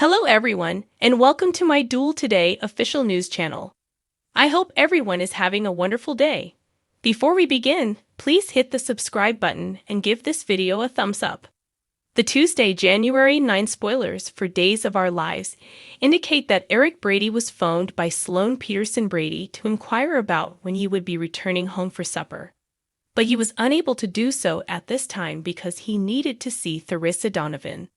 Hello everyone, and welcome to my Duel Today official news channel. I hope everyone is having a wonderful day. Before we begin, please hit the subscribe button and give this video a thumbs up. The Tuesday, January 9 spoilers for Days of Our Lives indicate that Eric Brady was phoned by Sloan Peterson Brady to inquire about when he would be returning home for supper. But he was unable to do so at this time because he needed to see Theresa Donovan.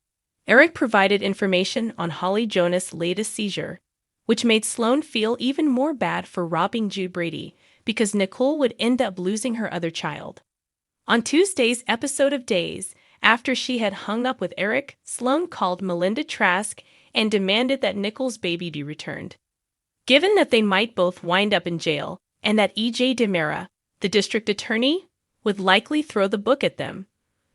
Eric provided information on Holly Jonas' latest seizure, which made Sloan feel even more bad for robbing Jude Brady because Nicole would end up losing her other child. On Tuesday's episode of Days, after she had hung up with Eric, Sloan called Melinda Trask and demanded that Nicole's baby be returned. Given that they might both wind up in jail and that E.J. DiMera, the district attorney, would likely throw the book at them,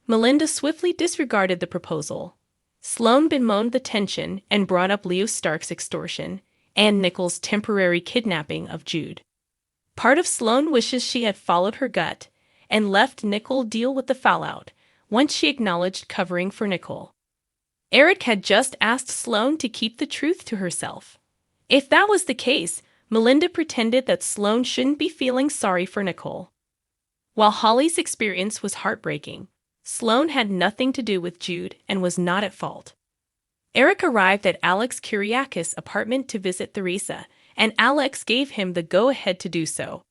Melinda swiftly disregarded the proposal. Sloan bemoaned the tension and brought up Leo Stark's extortion and Nicole's temporary kidnapping of Jude. Part of Sloan wishes she had followed her gut and left Nicole deal with the fallout once she acknowledged covering for Nicole. Eric had just asked Sloan to keep the truth to herself. If that was the case, Melinda pretended that Sloan shouldn't be feeling sorry for Nicole. While Holly's experience was heartbreaking, Sloan had nothing to do with Jude and was not at fault. Eric arrived at Alex Kyriakis' apartment to visit Theresa, and Alex gave him the go-ahead to do so.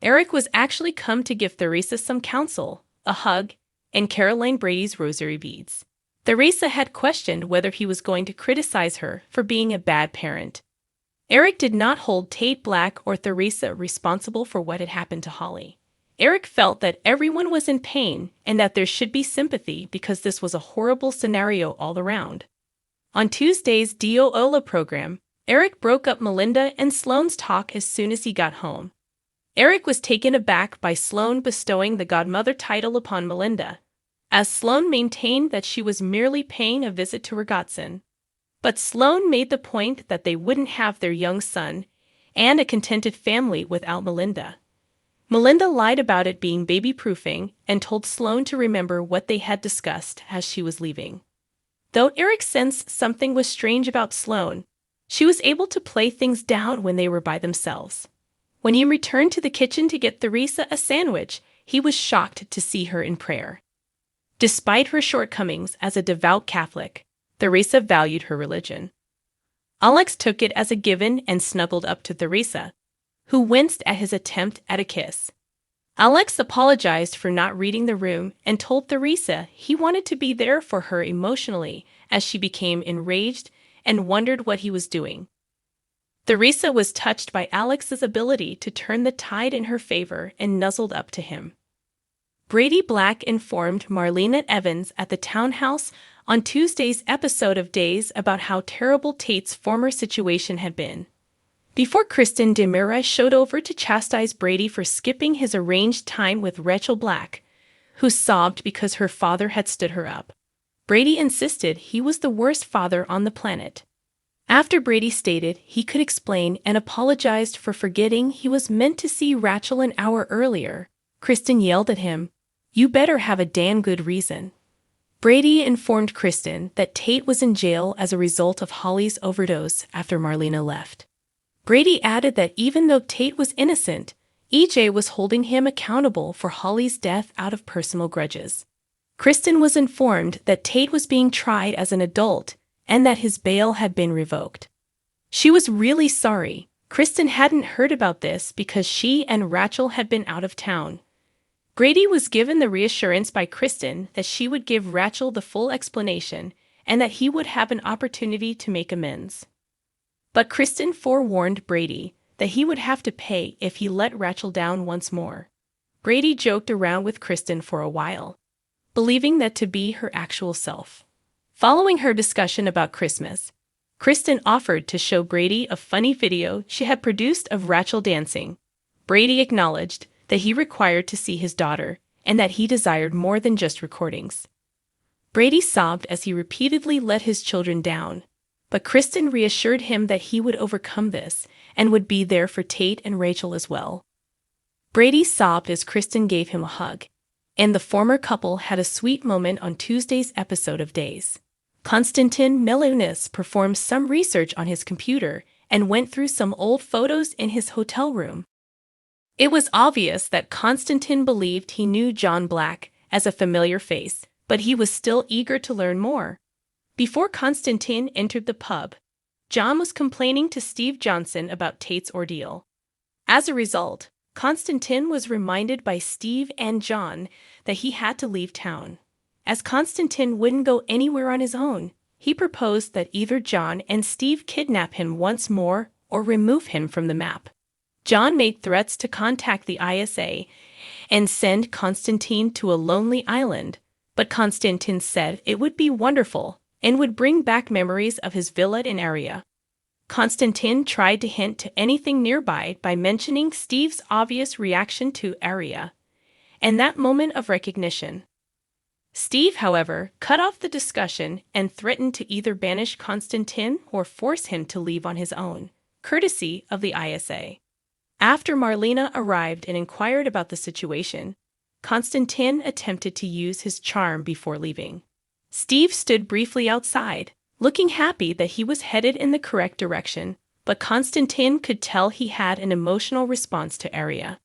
Eric was actually come to give Theresa some counsel, a hug, and Caroline Brady's rosary beads. Theresa had questioned whether he was going to criticize her for being a bad parent. Eric did not hold Tate Black or Theresa responsible for what had happened to Holly. Eric felt that everyone was in pain and that there should be sympathy because this was a horrible scenario all around. On Tuesday's Dio program, Eric broke up Melinda and Sloan's talk as soon as he got home. Eric was taken aback by Sloan bestowing the godmother title upon Melinda, as Sloan maintained that she was merely paying a visit to her godson. But Sloan made the point that they wouldn't have their young son and a contented family without Melinda. Melinda lied about it being baby-proofing and told Sloan to remember what they had discussed as she was leaving. Though Eric sensed something was strange about Sloan, she was able to play things down when they were by themselves. When he returned to the kitchen to get Theresa a sandwich, he was shocked to see her in prayer. Despite her shortcomings as a devout Catholic, Theresa valued her religion. Alex took it as a given and snuggled up to Theresa, who winced at his attempt at a kiss. Alex apologized for not reading the room and told Theresa he wanted to be there for her emotionally as she became enraged and wondered what he was doing. Theresa was touched by Alex's ability to turn the tide in her favor and nuzzled up to him. Brady Black informed Marlena Evans at the townhouse on Tuesday's episode of Days about how terrible Tate's former situation had been. Before Kristen DiMera showed over to chastise Brady for skipping his arranged time with Rachel Black, who sobbed because her father had stood her up, Brady insisted he was the worst father on the planet. After Brady stated he could explain and apologized for forgetting he was meant to see Rachel an hour earlier, Kristen yelled at him, "You better have a damn good reason." Brady informed Kristen that Tate was in jail as a result of Holly's overdose after Marlena left. Brady added that even though Tate was innocent, EJ was holding him accountable for Holly's death out of personal grudges. Kristen was informed that Tate was being tried as an adult and that his bail had been revoked. She was really sorry. Kristen hadn't heard about this because she and Rachel had been out of town. Brady was given the reassurance by Kristen that she would give Rachel the full explanation and that he would have an opportunity to make amends. But Kristen forewarned Brady that he would have to pay if he let Rachel down once more. Brady joked around with Kristen for a while, believing that to be her actual self. Following her discussion about Christmas, Kristen offered to show Brady a funny video she had produced of Rachel dancing. Brady acknowledged that he required to see his daughter and that he desired more than just recordings. Brady sobbed as he repeatedly let his children down, but Kristen reassured him that he would overcome this and would be there for Tate and Rachel as well. Brady sobbed as Kristen gave him a hug, and the former couple had a sweet moment on Tuesday's episode of Days. Konstantin Melounis performed some research on his computer and went through some old photos in his hotel room. It was obvious that Konstantin believed he knew John Black as a familiar face, but he was still eager to learn more. Before Konstantin entered the pub, John was complaining to Steve Johnson about Tate's ordeal. As a result, Konstantin was reminded by Steve and John that he had to leave town. As Konstantin wouldn't go anywhere on his own, he proposed that either John and Steve kidnap him once more or remove him from the map. John made threats to contact the ISA and send Konstantin to a lonely island, but Konstantin said it would be wonderful and would bring back memories of his villa in Aria. Konstantin tried to hint to anything nearby by mentioning Steve's obvious reaction to Aria and that moment of recognition. Steve, however, cut off the discussion and threatened to either banish Konstantin or force him to leave on his own, courtesy of the ISA. After Marlena arrived and inquired about the situation, Konstantin attempted to use his charm before leaving. Steve stood briefly outside, looking happy that he was headed in the correct direction, but Konstantin could tell he had an emotional response to Aria.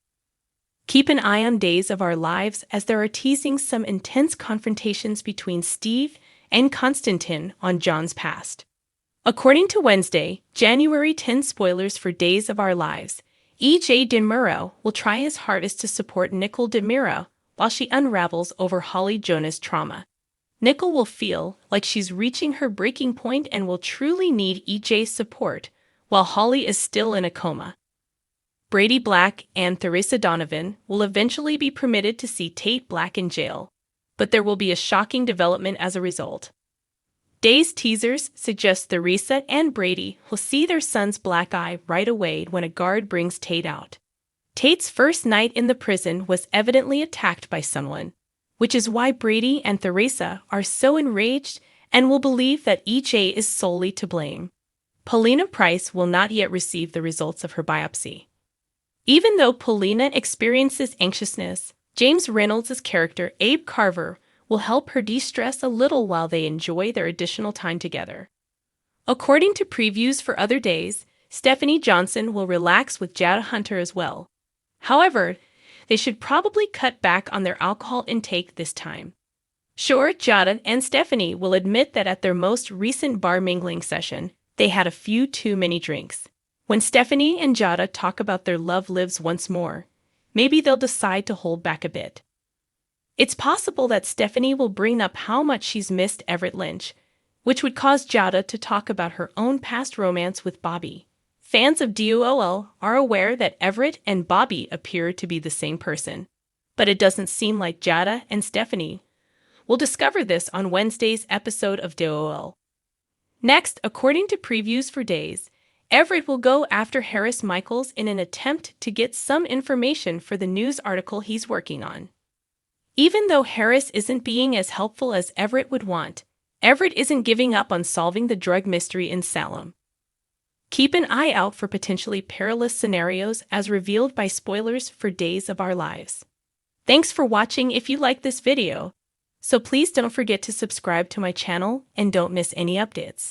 Keep an eye on Days of Our Lives as there are teasing some intense confrontations between Steve and Konstantin on John's past. According to Wednesday, January 10 spoilers for Days of Our Lives, E.J. DeMuro will try his hardest to support Nicole DeMuro while she unravels over Holly Jonah's trauma. Nicole will feel like she's reaching her breaking point and will truly need E.J.'s support, while Holly is still in a coma. Brady Black and Theresa Donovan will eventually be permitted to see Tate Black in jail, but there will be a shocking development as a result. Days teasers suggest Theresa and Brady will see their son's black eye right away when a guard brings Tate out. Tate's first night in the prison was evidently attacked by someone, which is why Brady and Theresa are so enraged and will believe that EJ is solely to blame. Paulina Price will not yet receive the results of her biopsy. Even though Paulina experiences anxiousness, James Reynolds' character Abe Carver will help her de-stress a little while they enjoy their additional time together. According to previews for other days, Stephanie Johnson will relax with Jada Hunter as well. However, they should probably cut back on their alcohol intake this time. Sure, Jada and Stephanie will admit that at their most recent bar mingling session, they had a few too many drinks. When Stephanie and Jada talk about their love lives once more, maybe they'll decide to hold back a bit. It's possible that Stephanie will bring up how much she's missed Everett Lynch, which would cause Jada to talk about her own past romance with Bobby. Fans of DOOL are aware that Everett and Bobby appear to be the same person, but it doesn't seem like Jada and Stephanie will discover this on Wednesday's episode of DOOL. Next, according to previews for Days, Everett will go after Harris Michaels in an attempt to get some information for the news article he's working on. Even though Harris isn't being as helpful as Everett would want, Everett isn't giving up on solving the drug mystery in Salem. Keep an eye out for potentially perilous scenarios as revealed by spoilers for Days of Our Lives. Thanks for watching if you like this video, so please don't forget to subscribe to my channel and don't miss any updates.